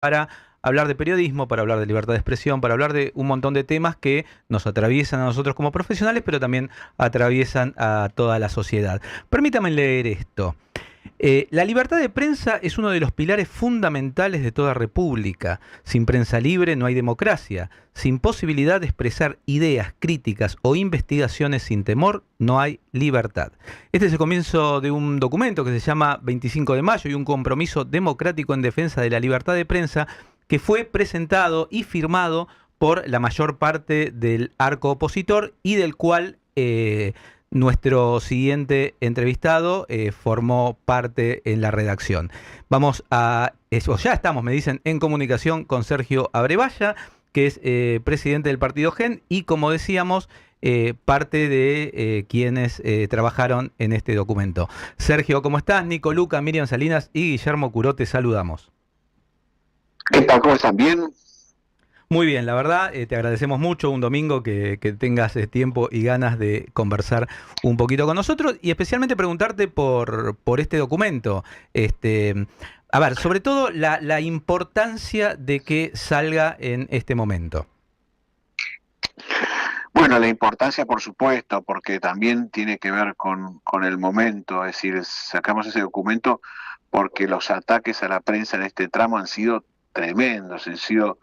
para hablar de periodismo, para hablar de libertad de expresión, para hablar de un montón de temas que nos atraviesan a nosotros como profesionales, pero también atraviesan a toda la sociedad. Permítame leer esto. La libertad de prensa es uno de los pilares fundamentales de toda república. Sin prensa libre no hay democracia. Sin posibilidad de expresar ideas, críticas o investigaciones sin temor, no hay libertad. Este es el comienzo de un documento que se llama 25 de mayo y un compromiso democrático en defensa de la libertad de prensa que fue presentado y firmado por la mayor parte del arco opositor y del cual nuestro siguiente entrevistado formó parte en la redacción. Vamos a, eso ya estamos, me dicen, en comunicación con Sergio Abrevaya, que es presidente del partido GEN y, como decíamos, parte de quienes trabajaron en este documento. Sergio, ¿cómo estás? Nico Luca, Miriam Salinas y Guillermo Curó, te saludamos. ¿Qué tal? ¿Cómo están? ¿Bien? Muy bien, la verdad, te agradecemos mucho un domingo que tengas tiempo y ganas de conversar un poquito con nosotros y especialmente preguntarte por este documento. A ver, sobre todo la importancia de que salga en este momento. Bueno, la importancia, por supuesto, porque también tiene que ver con el momento, es decir, sacamos ese documento porque los ataques a la prensa en este tramo han sido tremendos, han sido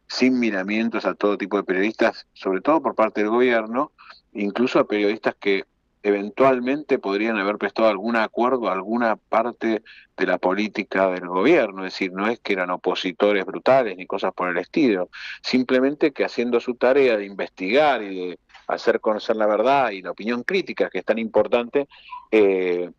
sin miramientos a todo tipo de periodistas, sobre todo por parte del gobierno, incluso a periodistas que eventualmente podrían haber prestado algún acuerdo a alguna parte de la política del gobierno, es decir, no es que eran opositores brutales ni cosas por el estilo, simplemente que haciendo su tarea de investigar y de hacer conocer la verdad y la opinión crítica, que es tan importante, eh,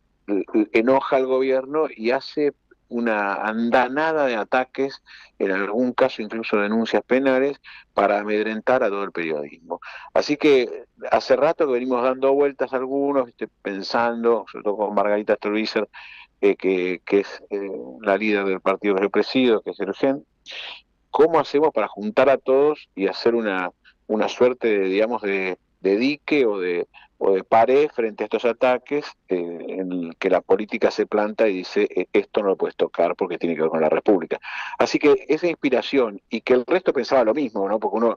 enoja al gobierno y hace una andanada de ataques, en algún caso incluso denuncias penales, para amedrentar a todo el periodismo. Así que hace rato que venimos dando vueltas a algunos, pensando, sobre todo con Margarita Stolbizer, que es la líder del partido que yo presido, que es el GEN, ¿cómo hacemos para juntar a todos y hacer una suerte de, digamos, de dique o de pared frente a estos ataques en el que la política se planta y dice esto no lo puedes tocar porque tiene que ver con la República? Así que esa inspiración y que el resto pensaba lo mismo, ¿no? Porque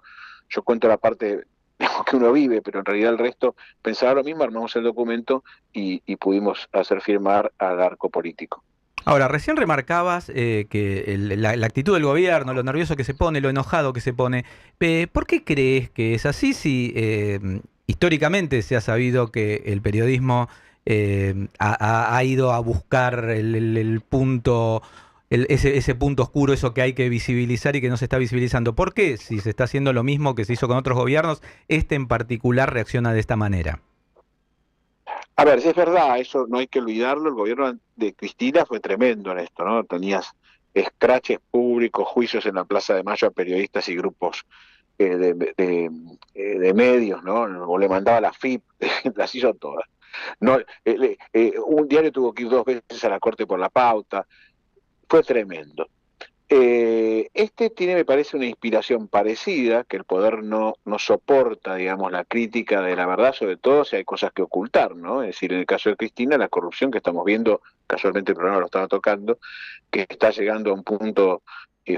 yo cuento la parte digamos, que uno vive, pero en realidad el resto pensaba lo mismo, armamos el documento y pudimos hacer firmar al arco político. Ahora, recién remarcabas que la actitud del gobierno, lo nervioso que se pone, lo enojado que se pone. ¿Por qué crees que es así si históricamente se ha sabido que el periodismo ha ido a buscar el punto, ese punto oscuro, eso que hay que visibilizar y que no se está visibilizando? ¿Por qué, si se está haciendo lo mismo que se hizo con otros gobiernos, este en particular reacciona de esta manera? A ver, si es verdad, eso no hay que olvidarlo, el gobierno de Cristina fue tremendo en esto, ¿no? Tenías escraches públicos, juicios en la Plaza de Mayo a periodistas y grupos de medios, ¿no? O le mandaba la FIP, las hizo todas. No, un diario tuvo que ir dos veces a la Corte por la pauta, fue tremendo. Este tiene, me parece, una inspiración parecida, que el poder no soporta, digamos, la crítica de la verdad, sobre todo si hay cosas que ocultar, ¿no? Es decir, en el caso de Cristina, la corrupción que estamos viendo, casualmente el programa lo estaba tocando, que está llegando a un punto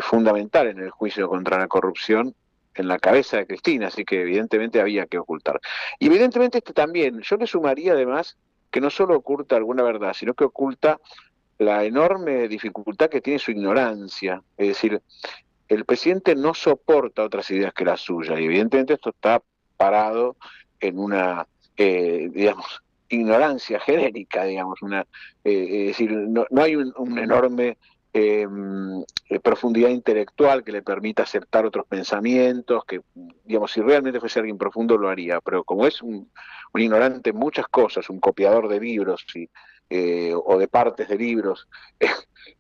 fundamental en el juicio contra la corrupción en la cabeza de Cristina, así que evidentemente había que ocultar. Y evidentemente este también, yo le sumaría además que no solo oculta alguna verdad, sino que oculta la enorme dificultad que tiene su ignorancia. Es decir, el presidente no soporta otras ideas que las suyas, y evidentemente esto está parado en una, digamos, ignorancia genérica, digamos, es decir, no hay un enorme eh, profundidad intelectual que le permita aceptar otros pensamientos, que, digamos, si realmente fuese alguien profundo lo haría, pero como es un ignorante en muchas cosas, un copiador de libros o de partes de libros,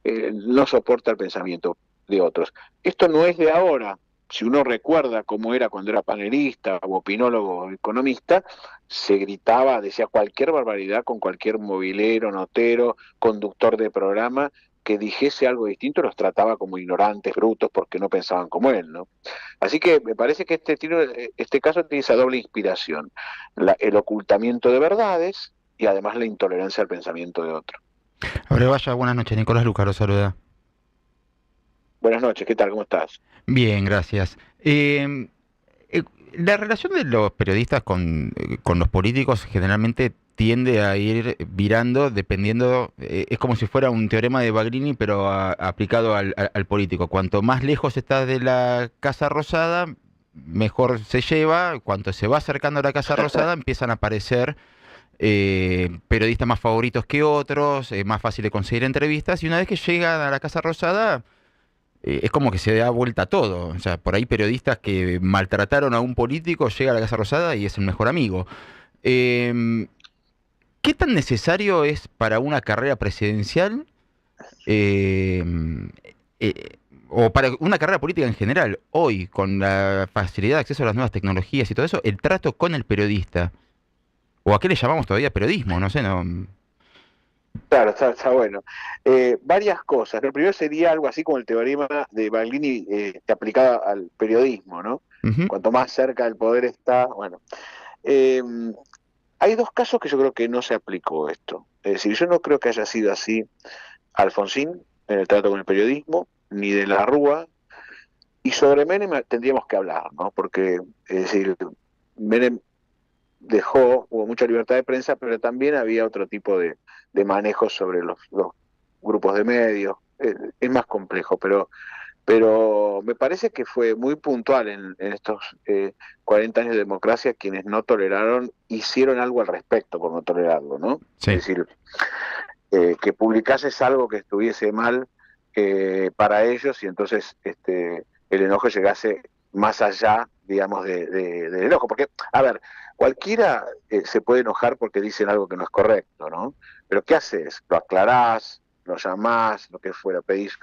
no soporta el pensamiento de otros. Esto no es de ahora. Si uno recuerda cómo era cuando era panelista o opinólogo o economista, se gritaba, decía cualquier barbaridad con cualquier movilero, notero, conductor de programa que dijese algo distinto, los trataba como ignorantes, brutos, porque no pensaban como él, ¿no? Así que me parece que este caso tiene esa doble inspiración, el ocultamiento de verdades y además la intolerancia al pensamiento de otro. Abre vaya, buenas noches, Nicolás Lucas, lo saluda. Buenas noches, ¿qué tal? ¿Cómo estás? Bien, gracias. La relación de los periodistas con los políticos generalmente tiende a ir virando dependiendo, es como si fuera un teorema de Bagrini, pero aplicado al político. Cuanto más lejos estás de la Casa Rosada, mejor se lleva. Cuanto se va acercando a la Casa Rosada, empiezan a aparecer periodistas más favoritos que otros, más fácil de conseguir entrevistas, y una vez que llegan a la Casa Rosada es como que se da vuelta todo. O sea, por ahí periodistas que maltrataron a un político llega a la Casa Rosada y es el mejor amigo. Eh, ¿Qué tan necesario es para una carrera presidencial eh, o para una carrera política en general, hoy, con la facilidad de acceso a las nuevas tecnologías y todo eso, el trato con el periodista? ¿O a qué le llamamos todavía periodismo? No sé, no. Claro, está bueno. Varias cosas. Lo primero sería algo así como el teorema de Baglini aplicado al periodismo, ¿no? Ujú. Cuanto más cerca del poder está, bueno. Eh, Hay dos casos que yo creo que no se aplicó esto. Es decir, yo no creo que haya sido así Alfonsín en el trato con el periodismo, ni de la Rúa, y sobre Menem tendríamos que hablar, ¿no? Porque, es decir, Menem hubo mucha libertad de prensa, pero también había otro tipo de manejo sobre los grupos de medios. Es más complejo, pero me parece que fue muy puntual en estos 40 años de democracia quienes no toleraron, hicieron algo al respecto por no tolerarlo, ¿no? Sí. Es decir, que publicases algo que estuviese mal para ellos y entonces el enojo llegase más allá, digamos, del enojo. Porque, a ver, cualquiera se puede enojar porque dicen algo que no es correcto, ¿no? Pero ¿qué haces? Lo aclarás, lo llamás, lo que fuera, pedís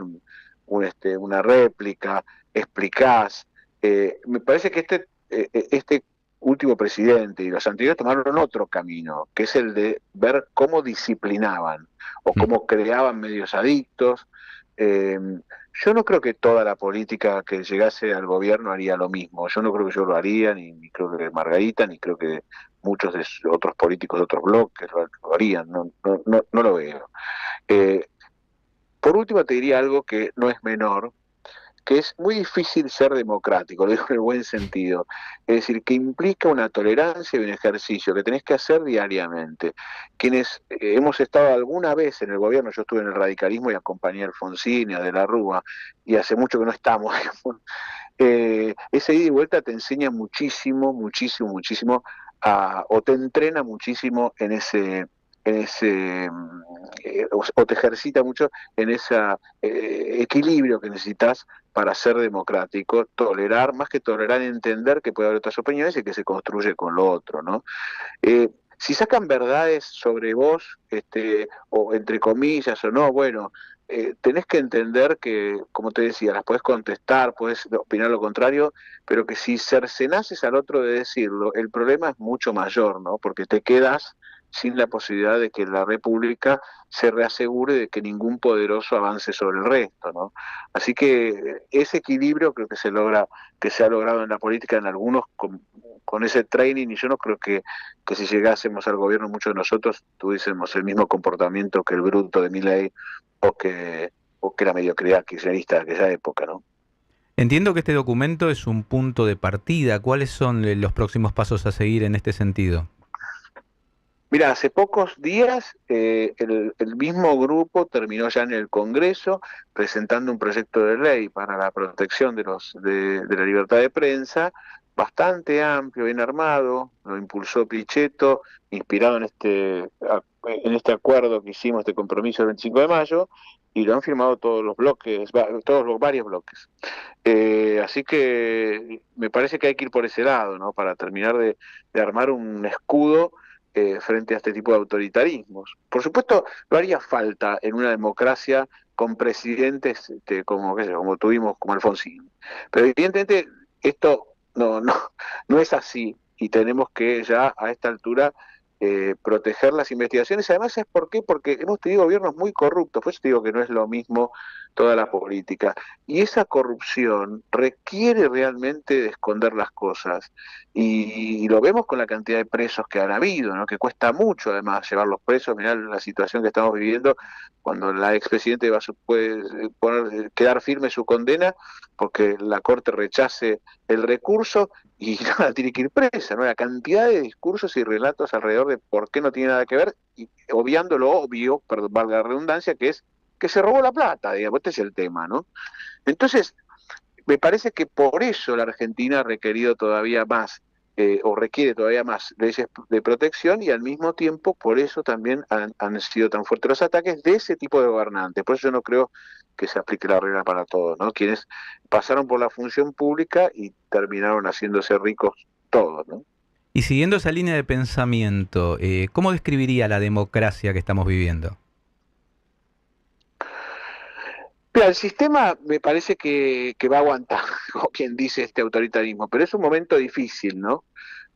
una réplica, explicás. Me parece que este último presidente y los anteriores tomaron otro camino, que es el de ver cómo disciplinaban o Mm. cómo creaban medios adictos. Eh, yo no creo que toda la política que llegase al gobierno haría lo mismo. Yo no creo que yo lo haría, ni creo que Margarita, ni creo que muchos de otros políticos de otros bloques lo harían. No lo veo. Eh, por último, te diría algo que no es menor, que es muy difícil ser democrático, lo digo en el buen sentido. Es decir, que implica una tolerancia y un ejercicio que tenés que hacer diariamente. Quienes hemos estado alguna vez en el gobierno, yo estuve en el radicalismo y acompañé a Alfonsín y a De la Rúa, y hace mucho que no estamos, digamos, ese ida y vuelta te enseña muchísimo, muchísimo, muchísimo, o te entrena muchísimo o te ejercita mucho en ese equilibrio que necesitas para ser democrático, tolerar, más que tolerar, entender que puede haber otras opiniones y que se construye con lo otro, ¿no? Si sacan verdades sobre vos, o entre comillas o no, bueno, tenés que entender que, como te decía, las podés contestar, podés opinar lo contrario, pero que si cercenases al otro de decirlo, el problema es mucho mayor, ¿no? Porque te quedas sin la posibilidad de que la República se reasegure de que ningún poderoso avance sobre el resto, ¿no? Así que ese equilibrio creo que se ha logrado en la política en algunos con ese training, y yo no creo que si llegásemos al gobierno muchos de nosotros tuviésemos el mismo comportamiento que el bruto de Milei o que la mediocridad kirchnerista de aquella época, ¿no? Entiendo que este documento es un punto de partida. ¿Cuáles son los próximos pasos a seguir en este sentido? Mira, hace pocos días el mismo grupo terminó ya en el Congreso presentando un proyecto de ley para la protección de la libertad de prensa, bastante amplio, bien armado, lo impulsó Pichetto, inspirado en este acuerdo que hicimos de compromiso el 25 de mayo, y lo han firmado todos los bloques, varios bloques. Así que me parece que hay que ir por ese lado, ¿no? Para terminar de armar un escudo frente a este tipo de autoritarismos. Por supuesto, no haría falta en una democracia con presidentes como, qué sé, como tuvimos como Alfonsín. Pero evidentemente esto no es así y tenemos que ya a esta altura proteger las investigaciones. Además, ¿es por qué? Porque hemos tenido gobiernos muy corruptos, por eso te digo que no es lo mismo toda la política. Y esa corrupción requiere realmente de esconder las cosas. Y lo vemos con la cantidad de presos que han habido, ¿no? Que cuesta mucho además llevarlos presos. Mirá la situación que estamos viviendo cuando la expresidente puede quedar firme su condena porque la Corte rechace el recurso y nada, tiene que ir presa, ¿no? La cantidad de discursos y relatos alrededor de por qué no tiene nada que ver, y obviando lo obvio, perdón, valga la redundancia, que es que se robó la plata, digamos, este es el tema, ¿no? Entonces, me parece que por eso la Argentina ha requerido todavía más, o requiere todavía más leyes de protección, y al mismo tiempo por eso también han sido tan fuertes los ataques de ese tipo de gobernantes. Por eso yo no creo que se aplique la regla para todos, ¿no? Quienes pasaron por la función pública y terminaron haciéndose ricos todos, ¿no? Y siguiendo esa línea de pensamiento, ¿cómo describiría la democracia que estamos viviendo? Mira, el sistema me parece que va a aguantar, como quien dice este autoritarismo, pero es un momento difícil, ¿no?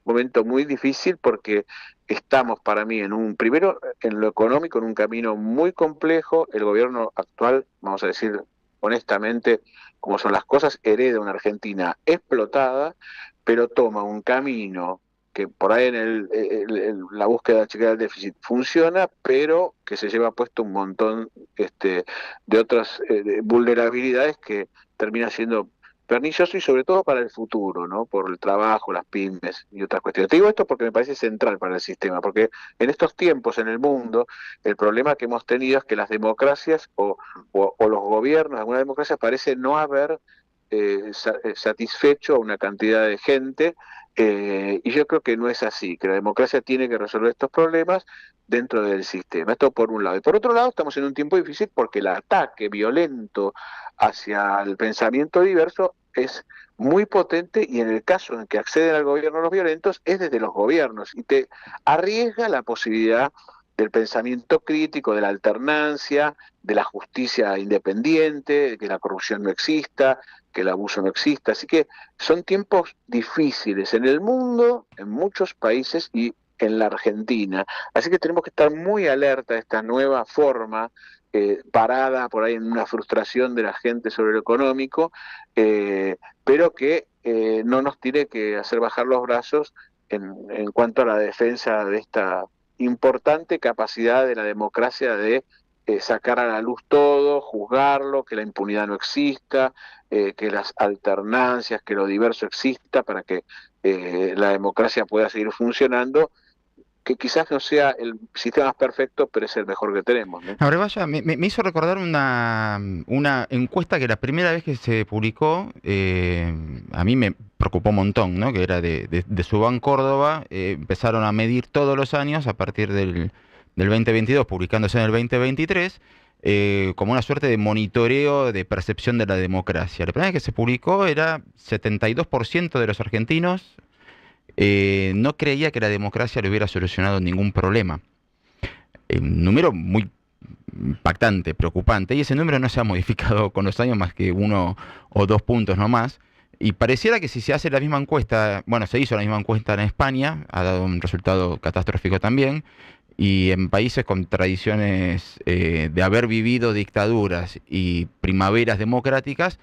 Un momento muy difícil porque estamos para mí primero en lo económico, en un camino muy complejo. El gobierno actual, vamos a decir honestamente, como son las cosas, hereda una Argentina explotada, pero toma un camino que por ahí en la búsqueda de chequear el déficit funciona, pero que se lleva puesto un montón de otras vulnerabilidades que termina siendo pernicioso y sobre todo para el futuro, ¿no? Por el trabajo, las pymes y otras cuestiones. Te digo esto porque me parece central para el sistema, porque en estos tiempos en el mundo el problema que hemos tenido es que las democracias o los gobiernos de alguna democracia parecen no haber satisfecho a una cantidad de gente, y yo creo que no es así, que la democracia tiene que resolver estos problemas dentro del sistema. Esto por un lado. Y por otro lado, estamos en un tiempo difícil porque el ataque violento hacia el pensamiento diverso es muy potente, y en el caso en que acceden al gobierno los violentos es desde los gobiernos y te arriesga la posibilidad del pensamiento crítico, de la alternancia, de la justicia independiente, de que la corrupción no exista, que el abuso no exista. Así que son tiempos difíciles en el mundo, en muchos países y en la Argentina. Así que tenemos que estar muy alerta a esta nueva forma, parada por ahí en una frustración de la gente sobre lo económico, pero que no nos tiene que hacer bajar los brazos en cuanto a la defensa de esta importante capacidad de la democracia de sacar a la luz todo, juzgarlo, que la impunidad no exista, que las alternancias, que lo diverso exista para que la democracia pueda seguir funcionando, que quizás no sea el sistema más perfecto, pero es el mejor que tenemos, ¿no? Ahora vaya, me hizo recordar una encuesta que la primera vez que se publicó, a mí me preocupó un montón, ¿no? Que era de Subán Córdoba. Empezaron a medir todos los años a partir del 2022, publicándose en el 2023, como una suerte de monitoreo de percepción de la democracia. La primera vez que se publicó era 72% de los argentinos no creía que la democracia le hubiera solucionado ningún problema. Un número muy impactante, preocupante, y ese número no se ha modificado con los años más que 1 o 2 puntos nomás. Y pareciera que si se hace la misma encuesta, bueno, se hizo la misma encuesta en España, ha dado un resultado catastrófico también, y en países con tradiciones de haber vivido dictaduras y primaveras democráticas,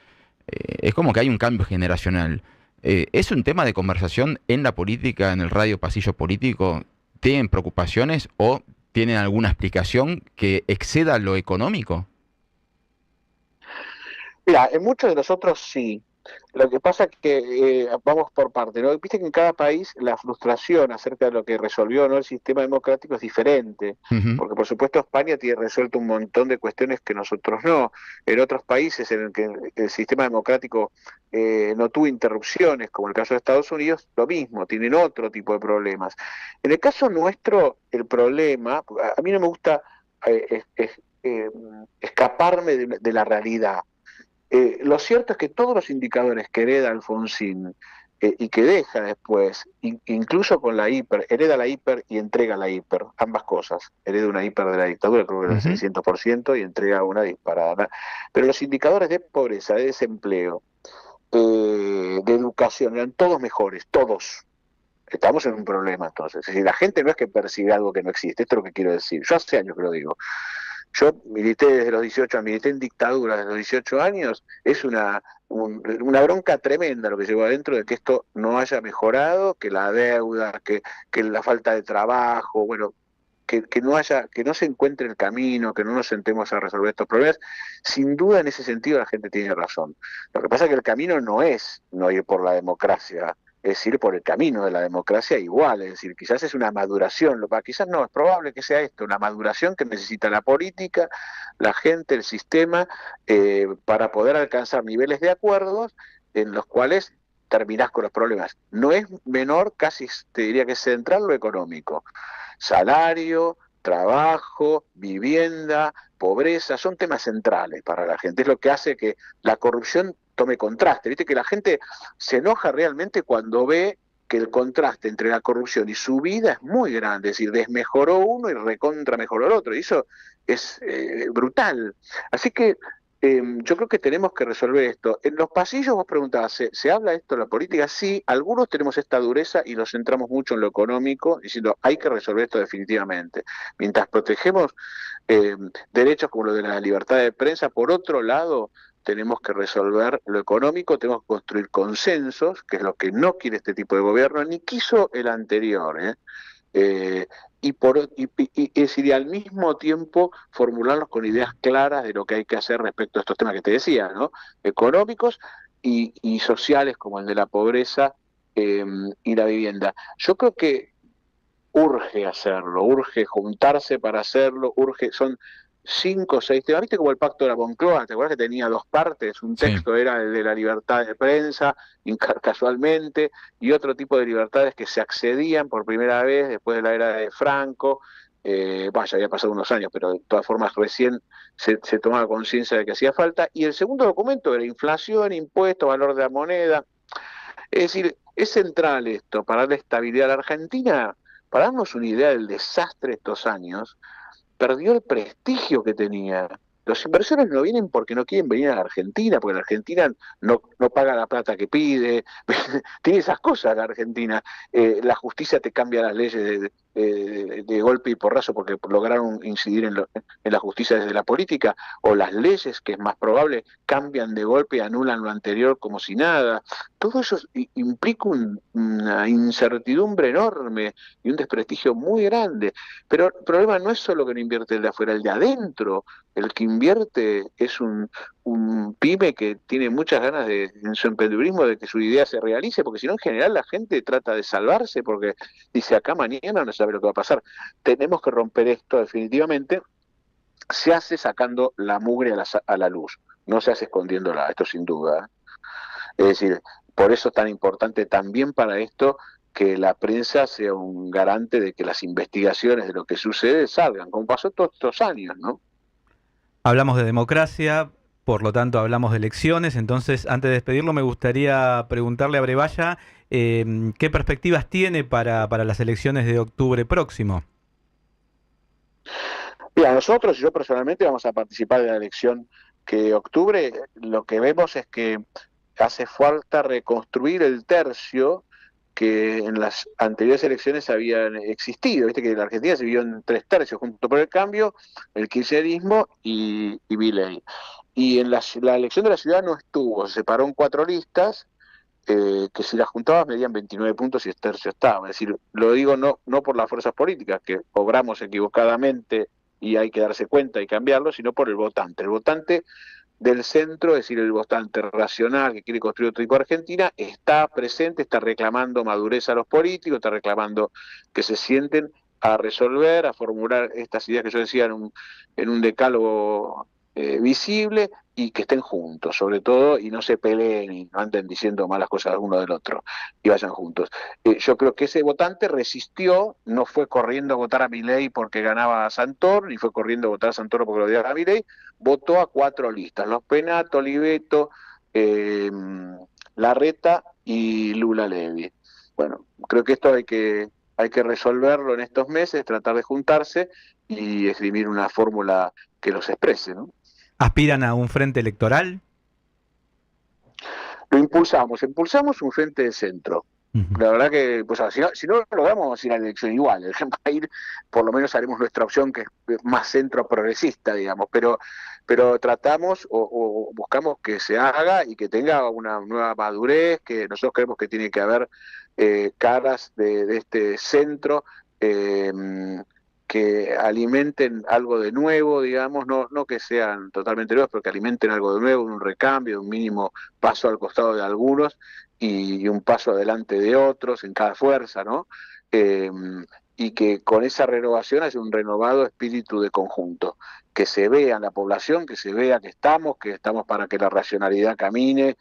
es como que hay un cambio generacional. ¿Es un tema de conversación en la política, en el radio pasillo político? ¿Tienen preocupaciones o tienen alguna explicación que exceda lo económico? Mira, en muchos de nosotros sí. Lo que pasa es que vamos por parte, ¿no? Viste que en cada país la frustración acerca de lo que resolvió, ¿no?, el sistema democrático es diferente, Ujú. porque por supuesto España tiene resuelto un montón de cuestiones que nosotros no. En otros países en el que el sistema democrático no tuvo interrupciones, como el caso de Estados Unidos, lo mismo, tienen otro tipo de problemas. En el caso nuestro, el problema, a mí no me gusta escaparme de la realidad. Lo cierto es que todos los indicadores que hereda Alfonsín y que deja después, incluso con la hiper, hereda la hiper y entrega la hiper, ambas cosas. Hereda una hiper de la dictadura, creo que era el Ujú. 600%, y entrega una disparada. Pero los indicadores de pobreza, de desempleo, de educación, eran todos mejores, todos. Estamos en un problema entonces. Es decir, la gente no es que percibe algo que no existe, esto es lo que quiero decir. Yo hace años que lo digo. Yo milité desde los 18 años, milité en dictadura desde los 18 años, es una bronca tremenda lo que llevo adentro de que esto no haya mejorado, que la deuda, que la falta de trabajo, bueno, que no se encuentre el camino, que no nos sentemos a resolver estos problemas. Sin duda, en ese sentido, la gente tiene razón. Lo que pasa es que el camino no es no ir por la democracia, es ir por el camino de la democracia igual, es decir, quizás es una maduración, quizás no, es probable que sea esto, una maduración que necesita la política, la gente, el sistema, para poder alcanzar niveles de acuerdos en los cuales terminás con los problemas. No es menor, casi te diría que es central lo económico. Salario, trabajo, vivienda, pobreza, son temas centrales para la gente. Es lo que hace que la corrupción tome contraste. Viste que la gente se enoja realmente cuando ve que el contraste entre la corrupción y su vida es muy grande. Es decir, desmejoró uno y recontra mejoró el otro. Y eso es brutal. Así que yo creo que tenemos que resolver esto. En los pasillos vos preguntabas, ¿se habla esto en la política? Sí, algunos tenemos esta dureza y nos centramos mucho en lo económico, diciendo hay que resolver esto definitivamente. Mientras protegemos eh, derechos como lo de la libertad de prensa, por otro lado, tenemos que resolver lo económico, tenemos que construir consensos, que es lo que no quiere este tipo de gobierno, ni quiso el anterior, ¿eh? Eh, es decir, y al mismo tiempo formularlos con ideas claras de lo que hay que hacer respecto a estos temas que te decía, ¿no? Económicos y sociales como el de la pobreza y la vivienda. Yo creo que urge hacerlo, urge juntarse para hacerlo, son 5 o 6 temas, viste como el pacto de la Moncloa, ¿te acuerdas que tenía 2 partes? Un Sí. texto era el de la libertad de prensa, casualmente, y otro tipo de libertades que se accedían por primera vez después de la era de Franco, ya había pasado unos años, pero de todas formas recién se tomaba conciencia de que hacía falta, y el segundo documento era inflación, impuesto, valor de la moneda, es decir, es central esto para darle estabilidad a la Argentina, para darnos una idea del desastre de estos años, perdió el prestigio que tenía. Los inversores no vienen porque no quieren venir a la Argentina, porque la Argentina no paga la plata que pide, tiene esas cosas la Argentina. La justicia te cambia las leyes de golpe y porrazo porque lograron incidir en la justicia desde la política, o las leyes, que es más probable, cambian de golpe y anulan lo anterior como si nada. Todo eso implica una incertidumbre enorme y un desprestigio muy grande. Pero el problema no es solo que no invierte el de afuera, el de adentro. El que invierte es un pyme que tiene muchas ganas en su emprendedurismo de que su idea se realice, porque si no, en general la gente trata de salvarse porque dice acá mañana no sabe lo que va a pasar. Tenemos que romper esto definitivamente. Se hace sacando la mugre a la luz, no se hace escondiéndola, esto sin duda. Es decir, por eso es tan importante también para esto que la prensa sea un garante de que las investigaciones de lo que sucede salgan, como pasó todos estos años, ¿no? Hablamos de democracia, por lo tanto hablamos de elecciones, entonces antes de despedirlo me gustaría preguntarle a Brevalla qué perspectivas tiene para las elecciones de octubre próximo. Mira, nosotros y yo personalmente vamos a participar de la elección que octubre, lo que vemos es que hace falta reconstruir el tercio que en las anteriores elecciones habían existido. Viste que la Argentina se vivió en 3 tercios, junto por el cambio, el kirchnerismo y Milei. Y en la elección de la ciudad no estuvo, se separó en 4 listas, que si las juntabas medían 29 puntos y el tercio estaba. Es decir, lo digo no por las fuerzas políticas, que obramos equivocadamente y hay que darse cuenta y cambiarlo, sino por el votante. El votante del centro, es decir, el votante racional que quiere construir otro tipo de Argentina, está presente, está reclamando madurez a los políticos, está reclamando que se sienten a resolver, a formular estas ideas que yo decía en un decálogo visible, y que estén juntos, sobre todo, y no se peleen y no anden diciendo malas cosas uno del otro, y vayan juntos. Yo creo que ese votante resistió, no fue corriendo a votar a Milei porque ganaba a Santoro, ni fue corriendo a votar a Santoro porque lo odiaba a Milei, votó a 4 listas, Los Penato, Oliveto, Larreta y Lula Levy. Bueno, creo que esto hay que resolverlo en estos meses, tratar de juntarse y escribir una fórmula que los exprese, ¿no? ¿Aspiran a un frente electoral? Lo impulsamos un frente de centro. La verdad que, pues, si no lo logramos, vamos a ir a la elección igual. El va a ir, por lo menos haremos nuestra opción, que es más centro progresista, digamos, pero tratamos o buscamos que se haga y que tenga una nueva madurez, que nosotros creemos que tiene que haber caras de este centro que alimenten algo de nuevo, digamos, no que sean totalmente nuevos, pero que alimenten algo de nuevo, un recambio, un mínimo paso al costado de algunos y un paso adelante de otros en cada fuerza, ¿no? Y que con esa renovación haya un renovado espíritu de conjunto, que se vea en la población, que se vea que estamos para que la racionalidad camine,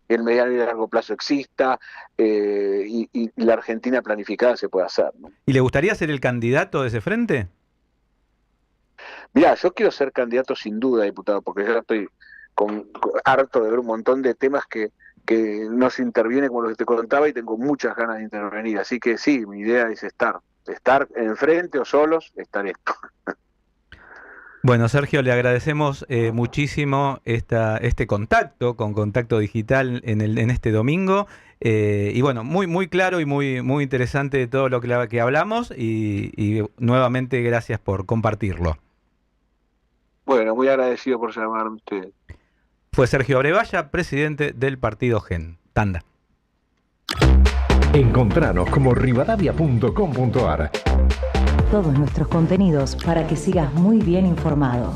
el mediano y largo plazo exista, y la Argentina planificada se pueda hacer, ¿no? ¿Y le gustaría ser el candidato de ese frente? Mirá, yo quiero ser candidato sin duda, diputado, porque yo estoy harto de ver un montón de temas que no se interviene como los que te contaba y tengo muchas ganas de intervenir, así que sí, mi idea es estar enfrente o solos, estar esto. Bueno, Sergio, le agradecemos muchísimo este contacto con Contacto Digital en este domingo. Y bueno, muy claro y muy interesante todo lo que hablamos y nuevamente gracias por compartirlo. Bueno, muy agradecido por llamarme usted. Fue Sergio Abrevaya, presidente del partido GEN. Tanda. Encontranos como rivadavia.com.ar. Todos nuestros contenidos para que sigas muy bien informado.